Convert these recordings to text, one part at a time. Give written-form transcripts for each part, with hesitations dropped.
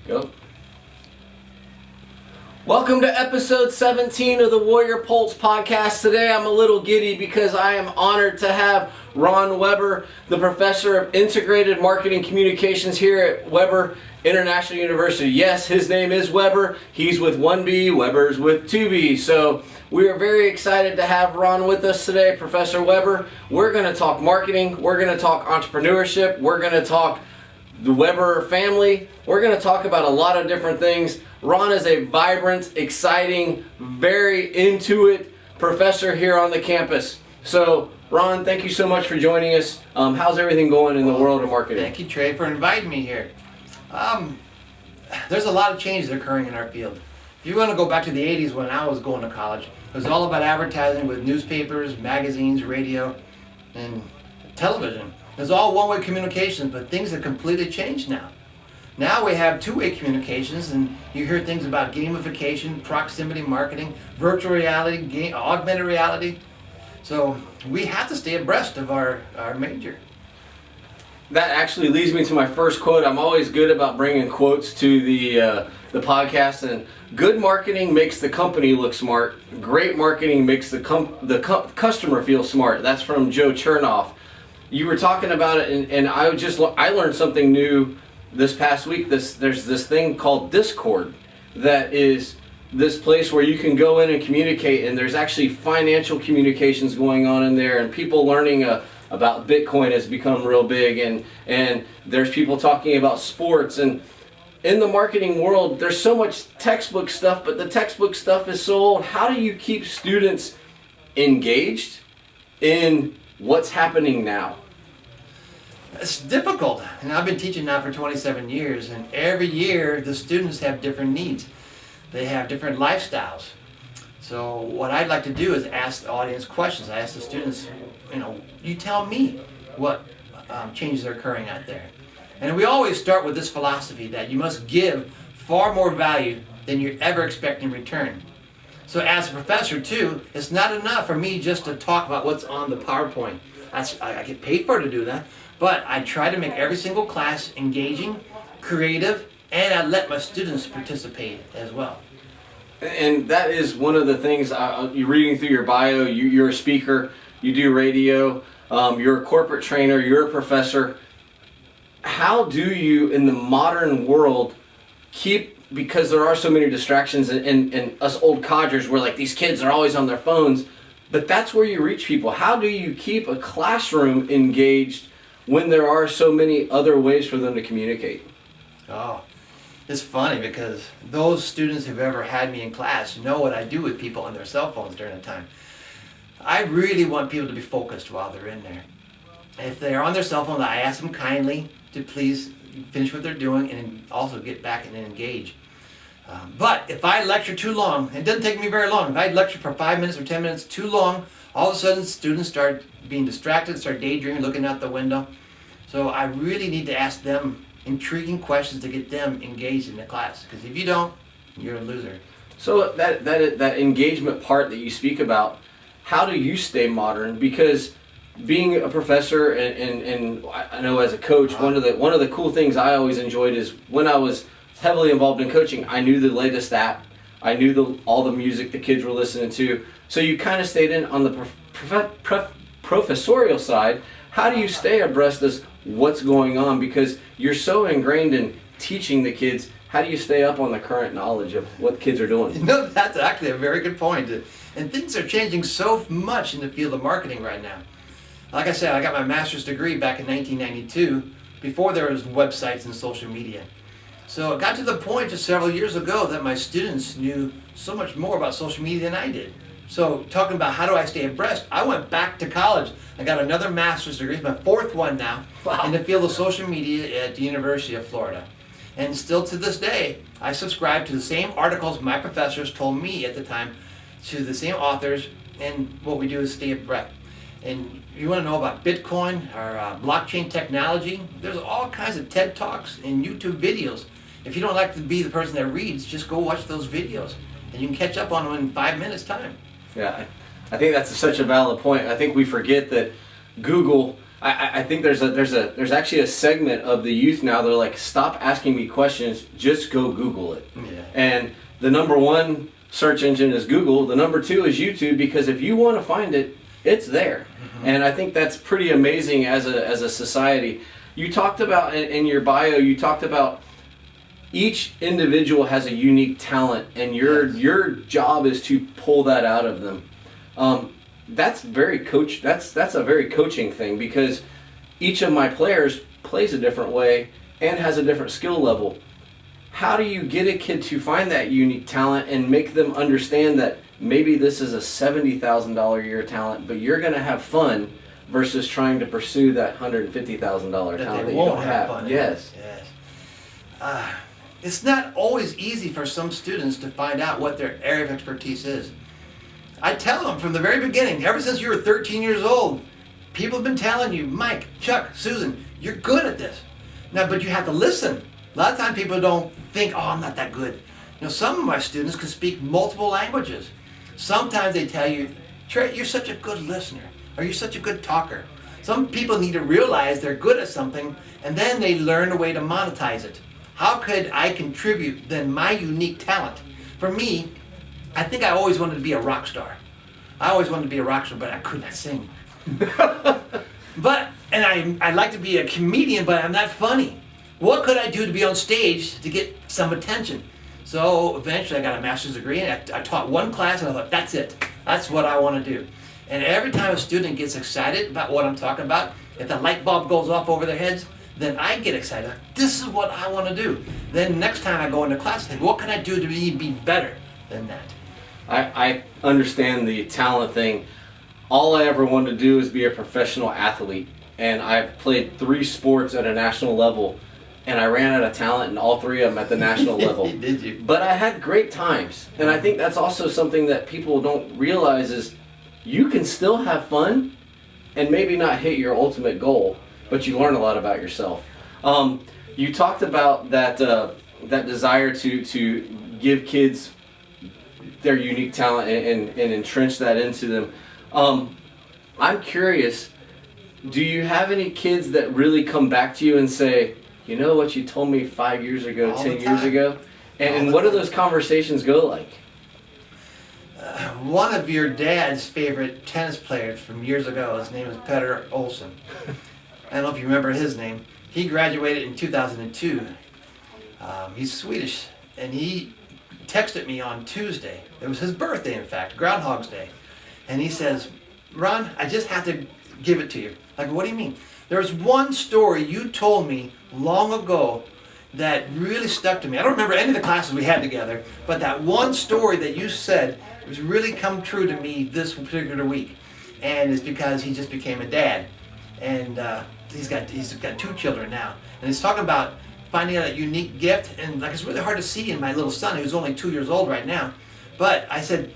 Go. Welcome to episode 17 of the Warrior Pulse podcast. Today I'm a little giddy because I am honored to have Ron Weber, the professor of integrated marketing communications here at Weber International University. Yes, his name is Weber. He's with 1B, Weber's with 2B. So we are very excited to have Ron with us today, Professor Weber. We're going to talk marketing. We're going to talk entrepreneurship. We're going to talk the Weber family. We're going to talk about a lot of different things. Ron is a vibrant, exciting, very into it professor here on the campus. So, Ron, thank you so much for joining us. How's everything going in the world of marketing? Thank you, Trey, for inviting me here. There's a lot of changes occurring in our field. If you want to go back to the 80s when I was going to college, it was all about advertising with newspapers, magazines, radio, and television. It was all one-way communications, but things have completely changed now. Now we have two-way communications, and you hear things about gamification, proximity marketing, virtual reality, augmented reality. So we have to stay abreast of our major. That actually leads me to my first quote. I'm always good about bringing quotes to the podcast. And good marketing makes the company look smart. Great marketing makes the customer feel smart. That's from Joe Chernoff. You were talking about it, and I learned something new this past week. There's this thing called Discord that is this place where you can go in and communicate, and there's actually financial communications going on in there, and people learning about Bitcoin has become real big, and there's people talking about sports. And in the marketing world, there's so much textbook stuff, but the textbook stuff is so old. How do you keep students engaged in what's happening now? It's difficult, and I've been teaching now for 27 years, and every year the students have different needs. They have different lifestyles. So what I'd like to do is ask the audience questions. I ask the students, you tell me what changes are occurring out there. And we always start with this philosophy that you must give far more value than you ever expect in return. So as a professor too, it's not enough for me just to talk about what's on the PowerPoint. I get paid for to do that, but I try to make every single class engaging, creative, and I let my students participate as well. And that is one of the things, you're reading through your bio, you're a speaker, you do radio, you're a corporate trainer, you're a professor. How do you, in the modern world, because there are so many distractions, and us old codgers, we're like, these kids are always on their phones, but that's where you reach people. How do you keep a classroom engaged when there are so many other ways for them to communicate? Oh, it's funny because those students who've ever had me in class know what I do with people on their cell phones during the time. I really want people to be focused while they're in there. If they're on their cell phone, I ask them kindly to please finish what they're doing and also get back and engage. But if I lecture too long, it doesn't take me very long. If I lecture for 5 minutes or 10 minutes too long, all of a sudden students start being distracted, start daydreaming, looking out the window. So I really need to ask them intriguing questions to get them engaged in the class. Because if you don't, you're a loser. So that engagement part that you speak about, how do you stay modern? Because being a professor and I know as a coach, one of the cool things I always enjoyed is when I was heavily involved in coaching, I knew the latest app, I knew all the music the kids were listening to. So you kind of stayed in on the professorial side. How do you stay abreast of what's going on? Because you're so ingrained in teaching the kids. How do you stay up on the current knowledge of what kids are doing? That's actually a very good point. And things are changing so much in the field of marketing right now. Like I said, I got my master's degree back in 1992, before there was websites and social media. So it got to the point just several years ago that my students knew so much more about social media than I did. So talking about how do I stay abreast, I went back to college. I got another master's degree, my fourth one now, in the field of social media at the University of Florida. And still to this day, I subscribe to the same articles my professors told me at the time, to the same authors, and what we do is stay abreast. And you want to know about Bitcoin or blockchain technology, there's all kinds of TED Talks and YouTube videos. If you don't like to be the person that reads, just go watch those videos, and you can catch up on them in 5 minutes time. Yeah, I think that's such a valid point. I think we forget that Google I think there's actually a segment of the youth now. They're like, stop asking me questions, just go Google it. Yeah. And the number one search engine is Google. The number two is YouTube, because if you want to find it, it's there. And I think that's pretty amazing as a society. You talked about in your bio, you talked about each individual has a unique talent, and your job is to pull that out of them. That's a very coaching thing, because each of my players plays a different way and has a different skill level. How do you get a kid to find that unique talent and make them understand that maybe this is a $70,000 a year talent, but you're going to have fun, versus trying to pursue that $150,000 talent that you don't have? Fun. Yes. Yes. It's not always easy for some students to find out what their area of expertise is. I tell them from the very beginning, ever since you were 13 years old, people have been telling you, Mike, Chuck, Susan, you're good at this. Now, but you have to listen. A lot of times people don't think, oh, I'm not that good. You know, some of my students can speak multiple languages. Sometimes they tell you, Trey, you're such a good listener, or you're such a good talker. Some people need to realize they're good at something, and then they learn a way to monetize it. How could I contribute then my unique talent? For me, I think I always wanted to be a rock star. I always wanted to be a rock star, but I could not sing. I'd like to be a comedian, but I'm not funny. What could I do to be on stage to get some attention? So eventually I got a master's degree, and I taught one class, and I thought, that's it. That's what I want to do. And every time a student gets excited about what I'm talking about, if the light bulb goes off over their heads, then I get excited. Like, this is what I want to do. Then next time I go into class, I think, what can I do to be better than that? I understand the talent thing. All I ever wanted to do is be a professional athlete. And I've played 3 sports at a national level, and I ran out of talent in all 3 of them at the national level. Did you? But I had great times. And I think that's also something that people don't realize is you can still have fun and maybe not hit your ultimate goal, but you learn a lot about yourself. You talked about that desire to give kids their unique talent and entrench that into them. I'm curious, do you have any kids that really come back to you and say, you know what you told me 5 years ago, 10 years ago? And what do those conversations go like? One of your dad's favorite tennis players from years ago, his name is Petter Olsen. I don't know if you remember his name. He graduated in 2002. He's Swedish, and he texted me on Tuesday. It was his birthday, in fact, Groundhog's Day. And he says, Ron, I just have to give it to you. Like, what do you mean? There's one story you told me long ago that really stuck to me. I don't remember any of the classes we had together, but that one story that you said was really come true to me this particular week. And it's because he just became a dad. And he's got 2 children now. And he's talking about finding out a unique gift, and like it's really hard to see in my little son, who's only 2 years old right now. But I said,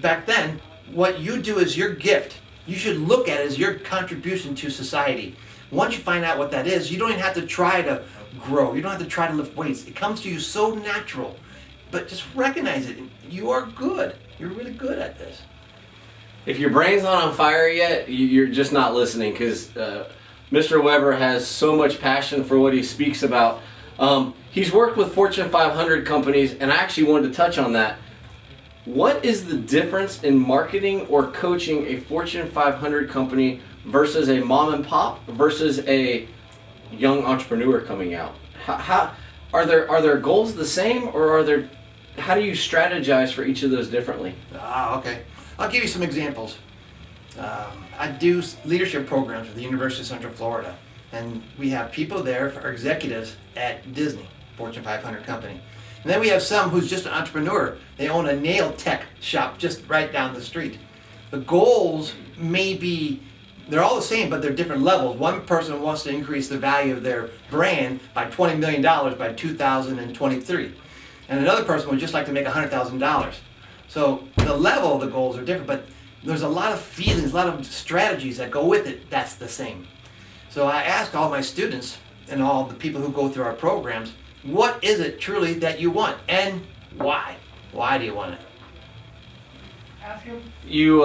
back then, what you do is your gift. You should look at it as your contribution to society. Once you find out what that is, you don't even have to try to grow. You don't have to try to lift weights. It comes to you so natural. But just recognize it. You are good. You're really good at this. If your brain's not on fire yet, you're just not listening, because Mr. Weber has so much passion for what he speaks about. He's worked with Fortune 500 companies, and I actually wanted to touch on that. What is the difference in marketing or coaching a Fortune 500 company versus a mom and pop versus a young entrepreneur coming out? How are their goals the same, or how do you strategize for each of those differently? Okay. I'll give you some examples. I do leadership programs at the University of Central Florida, and we have people there for executives at Disney, Fortune 500 company. And then we have some who's just an entrepreneur. They own a nail tech shop just right down the street. The goals may be, they're all the same, but they're different levels. One person wants to increase the value of their brand by $20 million by 2023. And another person would just like to make $100,000. So the level of the goals are different, but there's a lot of feelings, a lot of strategies that go with it that's the same. So I ask all my students and all the people who go through our programs, what is it truly that you want, and why? Why do you want it? You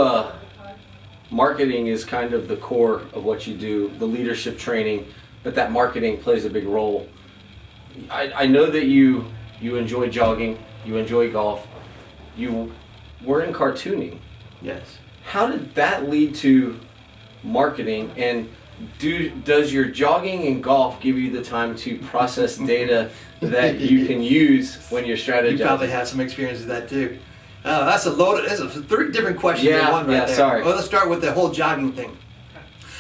marketing is kind of the core of what you do, the leadership training, but that marketing plays a big role. I know that you enjoy jogging, you enjoy golf, you were in cartooning. Yes. How did that lead to marketing, and does your jogging and golf give you the time to process data that you can use when you're strategizing? You probably have some experience with that too. That's a 3 different questions in one right there. Sorry. Well, let's start with the whole jogging thing.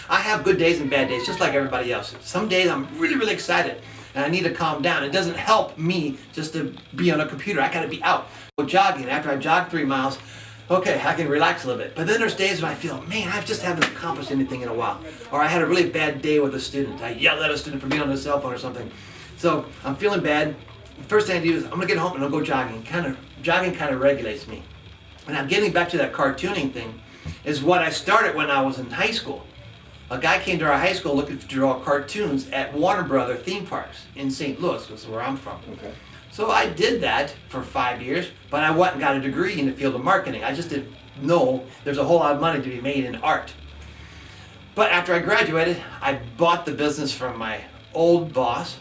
I have good days and bad days, just like everybody else. Some days I'm really, really excited and I need to calm down. It doesn't help me just to be on a computer. I got to be out. Go jogging. After I jog 3 miles, okay, I can relax a little bit. But then there's days when I feel, man, I just haven't accomplished anything in a while. Or I had a really bad day with a student. I yelled at a student for being on his cell phone or something. So I'm feeling bad. The first thing I do is I'm gonna get home and I'll go jogging. Jogging kind of regulates me. And I'm getting back to that cartooning thing is what I started when I was in high school. A guy came to our high school looking to draw cartoons at Warner Brothers theme parks in St. Louis, which is where I'm from. Okay. So I did that for 5 years, but I went and got a degree in the field of marketing. I just didn't know there's a whole lot of money to be made in art. But after I graduated, I bought the business from my old boss,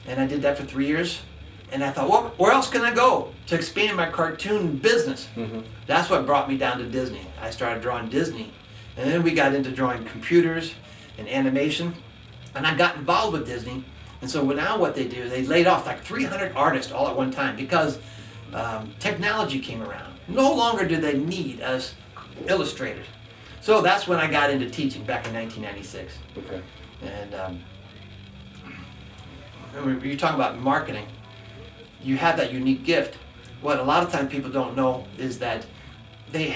and I did that for 3 years. And I thought, well, where else can I go to expand my cartoon business? Mm-hmm. That's what brought me down to Disney. I started drawing Disney. And then we got into drawing computers and animation. And I got involved with Disney. And so now what they do, they laid off like 300 artists all at one time because technology came around. No longer do they need us illustrators. So that's when I got into teaching back in 1996. Okay. And when you're talking about marketing, you have that unique gift. What a lot of times people don't know is that they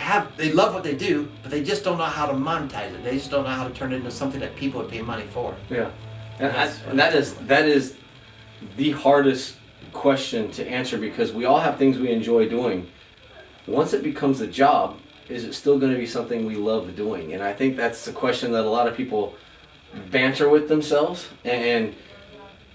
love what they do, but they just don't know how to monetize it. They just don't know how to turn it into something that people would pay money for. Yeah, and that is the hardest question to answer, because we all have things we enjoy doing. Once it becomes a job, is it still going to be something we love doing? And I think that's the question that a lot of people banter with themselves, and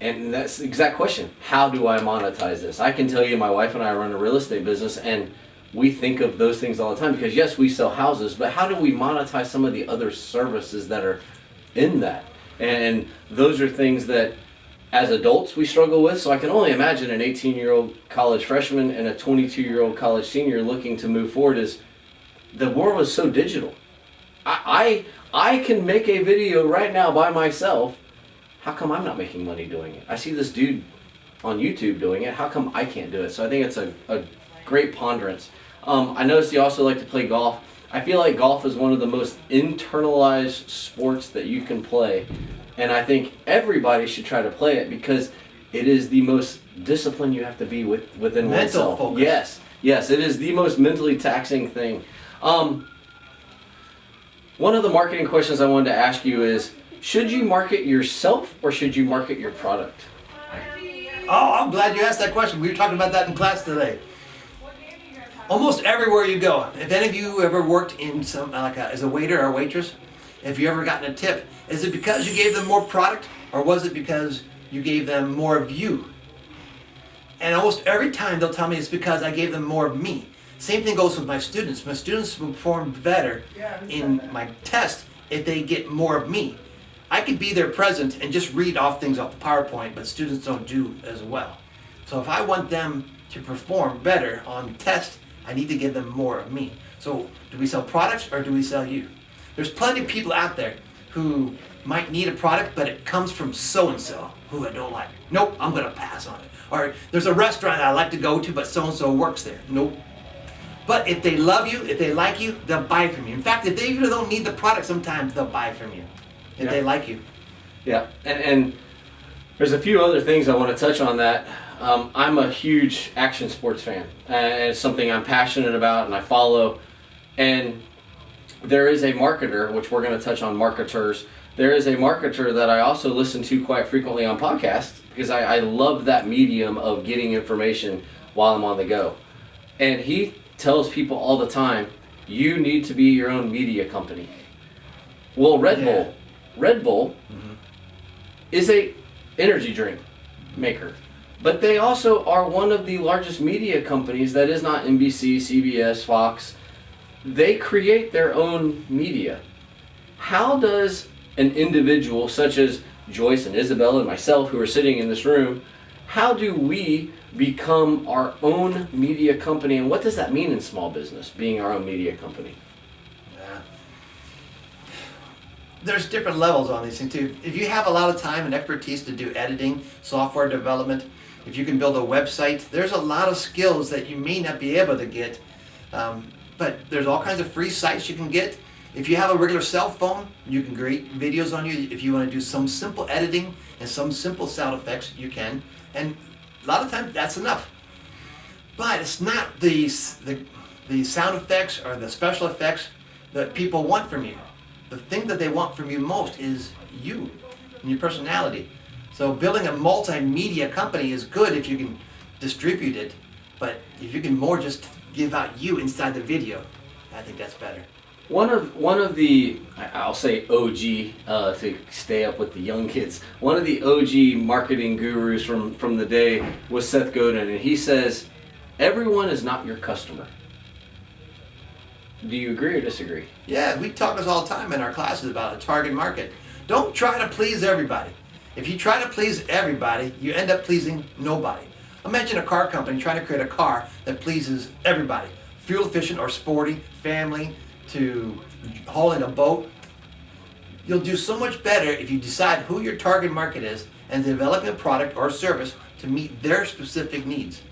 that's the exact question. How do I monetize this? I can tell you, my wife and I run a real estate business, and we think of those things all the time, because yes, we sell houses, but how do we monetize some of the other services that are in that? And those are things that as adults we struggle with. So I can only imagine an 18-year-old college freshman and a 22-year-old college senior looking to move forward. Is the world is so digital. I can make a video right now by myself. How come I'm not making money doing it? I see this dude on YouTube doing it. How come I can't do it? So I think it's a great ponderance. I noticed you also like to play golf. I feel like golf is one of the most internalized sports that you can play. And I think everybody should try to play it, because it is the most disciplined you have to be within Mental oneself. focus. Yes, it is the most mentally taxing thing. One of the marketing questions I wanted to ask you is, should you market yourself or should you market your product? Oh, I'm glad you asked that question. We were talking about that in class today. Almost everywhere you go, if any of you ever worked in some as a waiter or a waitress, if you ever gotten a tip, is it because you gave them more product, or was it because you gave them more of you? And almost every time they'll tell me it's because I gave them more of me. Same thing goes with my students. My students will perform better in my test if they get more of me. I could be there present and just read off things off the PowerPoint, but students don't do as well. So if I want them to perform better on the test, I need to give them more of me. So do we sell products or do we sell you? There's plenty of people out there who might need a product, but it comes from so-and-so who I don't like. Nope, I'm gonna pass on it. Or there's a restaurant I like to go to, but so-and-so works there. Nope. But if they love you, if they like you, they'll buy from you. In fact, if they even don't need the product, sometimes they'll buy from you if they like you. Yeah, and there's a few other things I want to touch on that. I'm a huge action sports fan, and it's something I'm passionate about and I follow. And there is a marketer, which we're going to touch on marketers. There is a marketer that I also listen to quite frequently on podcasts, because I love that medium of getting information while I'm on the go. And he tells people all the time, you need to be your own media company. Well, Red Bull is a energy drink maker, but they also are one of the largest media companies that is not NBC, CBS, Fox. They create their own media. How does an individual such as Joyce and Isabella and myself who are sitting in this room, how do we become our own media company, and what does that mean in small business, being our own media company? Yeah. There's different levels on these things too. If you have a lot of time and expertise to do editing, software development, if you can build a website, there's a lot of skills that you may not be able to get. But there's all kinds of free sites you can get. If you have a regular cell phone, you can create videos on you. If you want to do some simple editing and some simple sound effects, you can. And a lot of times that's enough. But it's not the sound effects or the special effects that people want from you. The thing that they want from you most is you and your personality. So building a multimedia company is good if you can distribute it, but if you can more just give out you inside the video, I think that's better. One of the, I'll say OG, to stay up with the young kids, one of the OG marketing gurus from the day was Seth Godin, and he says, everyone is not your customer. Do you agree or disagree? Yeah, we talk this all the time in our classes about a target market. Don't try to please everybody. If you try to please everybody, you end up pleasing nobody. Imagine a car company trying to create a car that pleases everybody. Fuel efficient or sporty, family, to hauling a boat. You'll do so much better if you decide who your target market is and developing a product or service to meet their specific needs.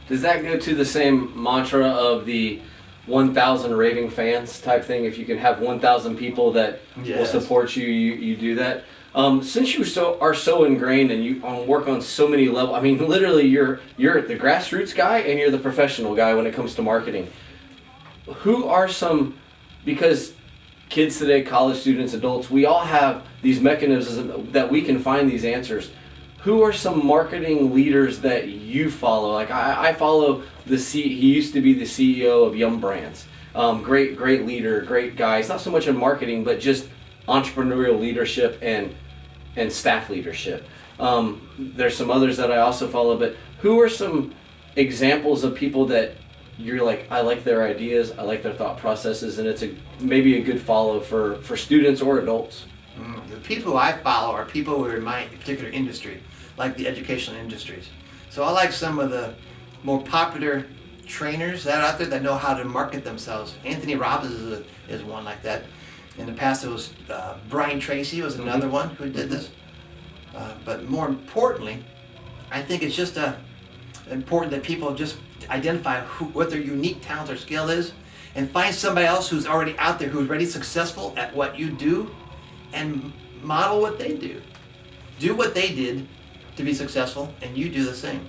Does that go to the same mantra of the 1,000 raving fans type thing? If you can have 1,000 people that Yes. will support you, you do that. Since you are so ingrained and you work on so many levels, I mean, literally, you're the grassroots guy and you're the professional guy when it comes to marketing. Who are some? Because kids today, college students, adults, we all have these mechanisms that we can find these answers. Who are some marketing leaders that you follow? Like I follow he used to be the CEO of Yum Brands. Great leader, great guy. It's not so much in marketing, but just entrepreneurial leadership and staff leadership. There's some others that I also follow, but who are some examples of people that you're like, I like their ideas, I like their thought processes, and it's maybe a good follow for students or adults? The people who I follow are people who are in my particular industry, like the educational industries. So I like some of the more popular trainers that are out there that know how to market themselves. Anthony Robbins is one like that. In the past it was Brian Tracy was another one who did this. But more importantly, I think it's just important that people just identify what their unique talent or skill is and find somebody else who's already out there who's already successful at what you do and model what they do. Do what they did to be successful and you do the same.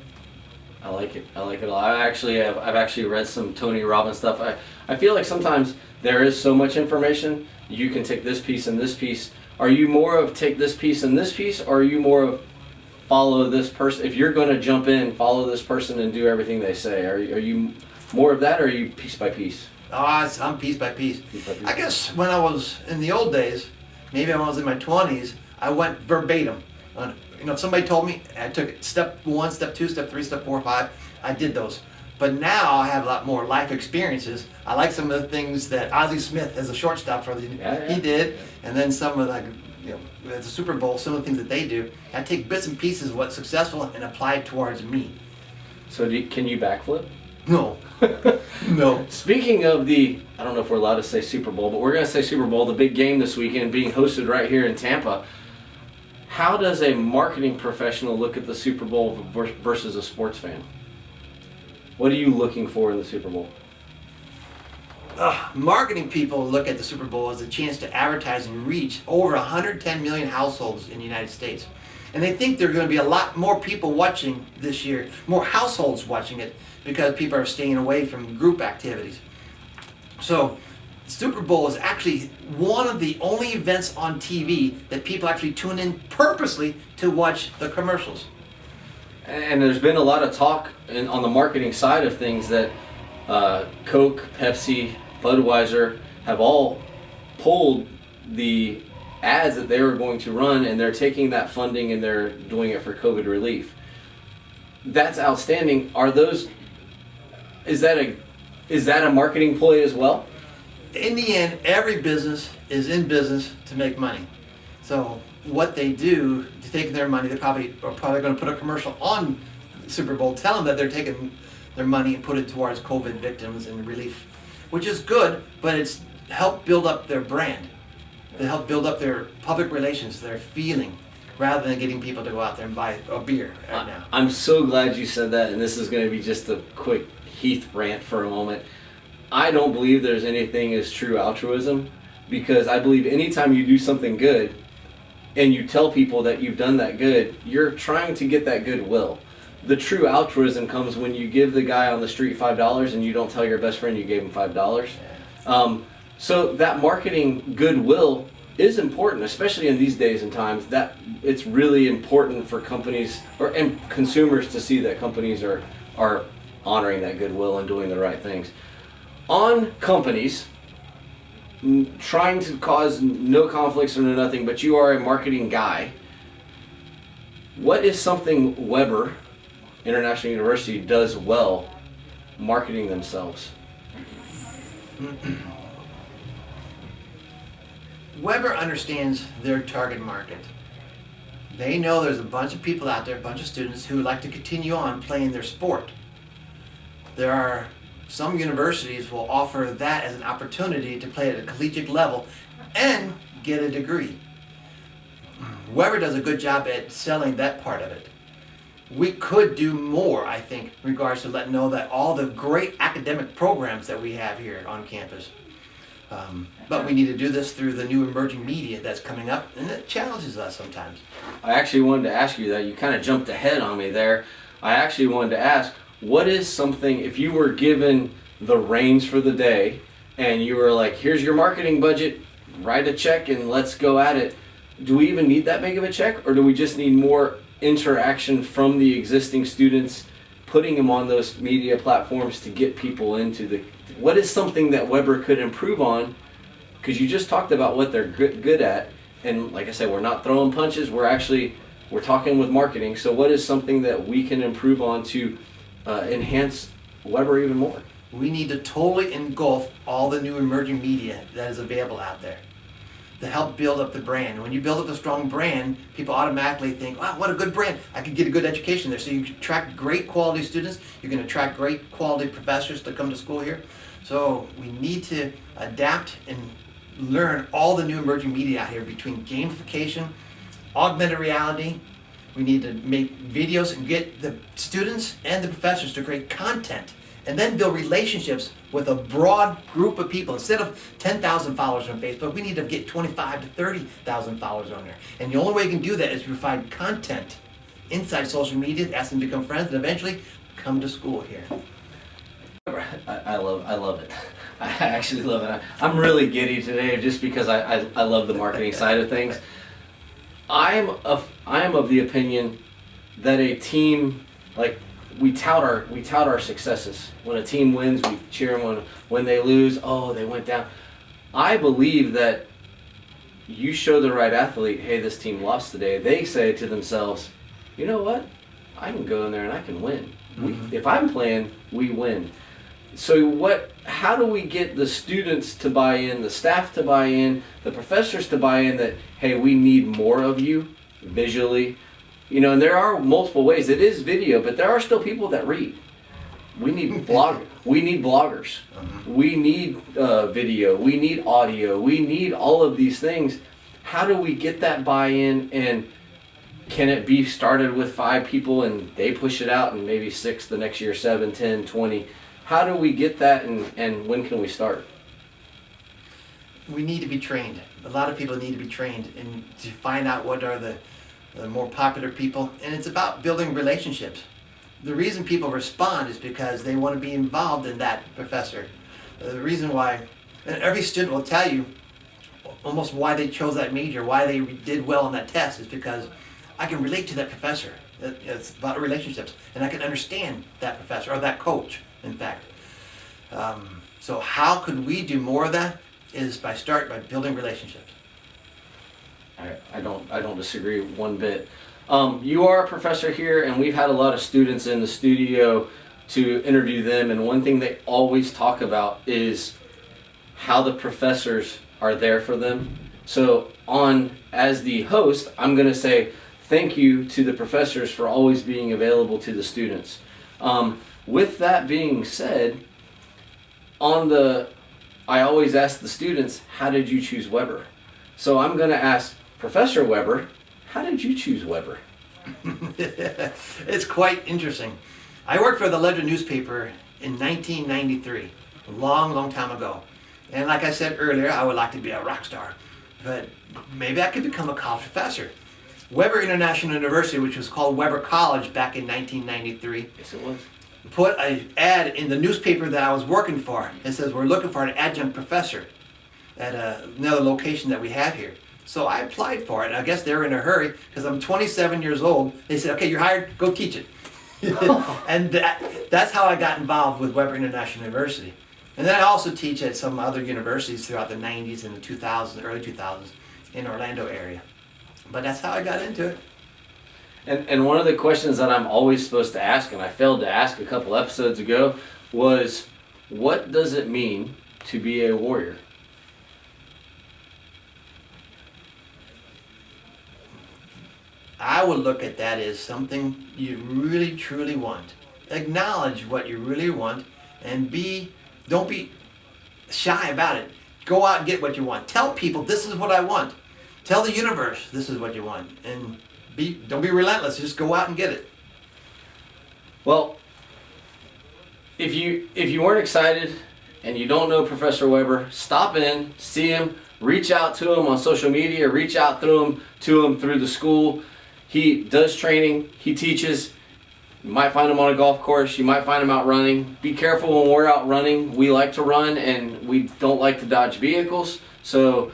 I like it a lot. I've actually read some Tony Robbins stuff. I feel like sometimes there is so much information. You can take this piece and this piece. Are you more of take this piece and this piece, or are you more of follow this person? If you're going to jump in, follow this person and do everything they say. Are you more of that, or are you piece by piece? I'm piece by piece. I guess when I was in the old days, maybe when I was in my 20s, I went verbatim. If somebody told me, I took it step 1, step 2, step 3, step 4, 5, I did those. But now I have a lot more life experiences. I like some of the things that Ozzie Smith as a shortstop for he did, and then some of at the Super Bowl, some of the things that they do. I take bits and pieces of what's successful and apply it towards me. So can you backflip? No. No. Speaking of I don't know if we're allowed to say Super Bowl, but we're going to say Super Bowl, the big game this weekend being hosted right here in Tampa. How does a marketing professional look at the Super Bowl versus a sports fan? What are you looking for in the Super Bowl? Marketing people look at the Super Bowl as a chance to advertise and reach over 110 million households in the United States. And they think there are going to be a lot more people watching this year, more households watching it, because people are staying away from group activities. So, Super Bowl is actually one of the only events on TV that people actually tune in purposely to watch the commercials. And there's been a lot of talk on the marketing side of things that Coke, Pepsi, Budweiser have all pulled the ads that they were going to run, and they're taking that funding and they're doing it for COVID relief. That's outstanding. Is that a marketing ploy as well? In the end, every business is in business to make money. So what they do to take their money, are probably going to put a commercial on Super Bowl, tell them that they're taking their money and put it towards COVID victims and relief, which is good, but it's helped build up their brand. They help build up their public relations, their feeling, rather than getting people to go out there and buy a beer right now. I'm so glad you said that, and this is going to be just a quick Heath rant for a moment. I don't believe there's anything as true altruism, because I believe anytime you do something good and you tell people that you've done that good, you're trying to get that goodwill. The true altruism comes when you give the guy on the street $5 and you don't tell your best friend you gave him $5. So that marketing goodwill is important, especially in these days and times. That it's really important for companies and consumers to see that companies are honoring that goodwill and doing the right things. On companies, trying to cause no conflicts or no nothing, but you are a marketing guy. What is something Weber International University does well marketing themselves? Weber understands their target market. They know there's a bunch of people out there, a bunch of students who would like to continue on playing their sport. There are some universities will offer that as an opportunity to play at a collegiate level and get a degree. Weber does a good job at selling that part of it. We could do more, I think, in regards to letting know that all the great academic programs that we have here on campus. But we need to do this through the new emerging media that's coming up, and it challenges us sometimes. I actually wanted to ask you that. You kind of jumped ahead on me there. I actually wanted to ask, what is something, if you were given the reins for the day and you were like, here's your marketing budget, write a check and let's go at it. Do we even need that big of a check, or do we just need more interaction from the existing students, putting them on those media platforms to get people into the... What is something that Weber could improve on? Because you just talked about what they're good at, and like I said, we're not throwing punches, we're talking with marketing. So what is something that we can improve on to enhance Weber even more? We need to totally engulf all the new emerging media that is available out there to help build up the brand. When you build up a strong brand, people automatically think, wow, what a good brand. I could get a good education there. So you attract great quality students. You can attract great quality professors to come to school here. So we need to adapt and learn all the new emerging media out here between gamification, augmented reality. We need to make videos and get the students and the professors to create content, and then build relationships with a broad group of people. Instead of 10,000 followers on Facebook, we need to get 25 to 30,000 followers on there. And the only way you can do that is provide content inside social media, ask them to become friends, and eventually come to school here. I love it. I actually love it. I'm really giddy today just because I love the marketing side of things. I am of the opinion that a team, like, we tout our successes. When a team wins, we cheer them. When they lose, oh, they went down. I believe that you show the right athlete, hey, this team lost today. They say to themselves, you know what? I can go in there and I can win. If I'm playing, we win. So how do we get the students to buy in, the staff to buy in, the professors to buy in that, hey, we need more of you visually? You know, and there are multiple ways. It is video, but there are still people that read. We need We need bloggers. We need video. We need audio. We need all of these things. How do we get that buy-in, and can it be started with 5 people and they push it out and maybe 6 the next year, 7, 10, 20? How do we get that, and when can we start? We need to be trained. A lot of people need to be trained and to find out what are the more popular people, and it's about building relationships. The reason people respond is because they want to be involved in that professor. The reason why, and every student will tell you almost why they chose that major, why they did well on that test, is because I can relate to that professor. It's about relationships, and I can understand that professor, or that coach, in fact. So how could we do more of that? Is by building relationships. I don't disagree one bit. You are a professor here, and we've had a lot of students in the studio to interview them, and one thing they always talk about is how the professors are there for them. So as the host, I'm going to say thank you to the professors for always being available to the students. With that being said, I always ask the students, how did you choose Weber? So I'm going to ask Professor Weber, how did you choose Weber? It's quite interesting. I worked for the Ledger newspaper in 1993, a long, long time ago. And like I said earlier, I would like to be a rock star, but maybe I could become a college professor. Weber International University, which was called Weber College back in 1993, Yes, it was. put an ad in the newspaper that I was working for. It says, we're looking for an adjunct professor at another location that we have here. So I applied for it. I guess they were in a hurry because I'm 27 years old. They said, okay, you're hired, go teach it. And that's how I got involved with Weber International University. And then I also teach at some other universities throughout the 90s and the 2000s, early 2000s in Orlando area. But that's how I got into it. And one of the questions that I'm always supposed to ask, and I failed to ask a couple episodes ago, was what does it mean to be a warrior? I would look at that as something you really truly want. Acknowledge what you really want and don't be shy about it. Go out and get what you want. Tell people this is what I want. Tell the universe this is what you want. And don't be relentless, just go out and get it. Well, if you weren't excited and you don't know Professor Weber, stop in, see him, reach out to him on social media, reach out to him through the school. He does training, he teaches. You might find him on a golf course, you might find him out running. Be careful when we're out running. We like to run and we don't like to dodge vehicles. So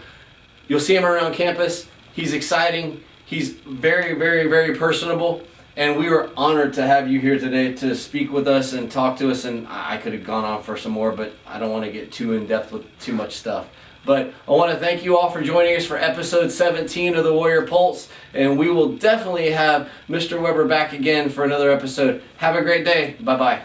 you'll see him around campus. He's exciting. He's very, very, very personable. And we were honored to have you here today to speak with us and talk to us. And I could have gone on for some more, but I don't want to get too in depth with too much stuff. But I want to thank you all for joining us for episode 17 of the Warrior Pulse. And we will definitely have Mr. Weber back again for another episode. Have a great day. Bye-bye.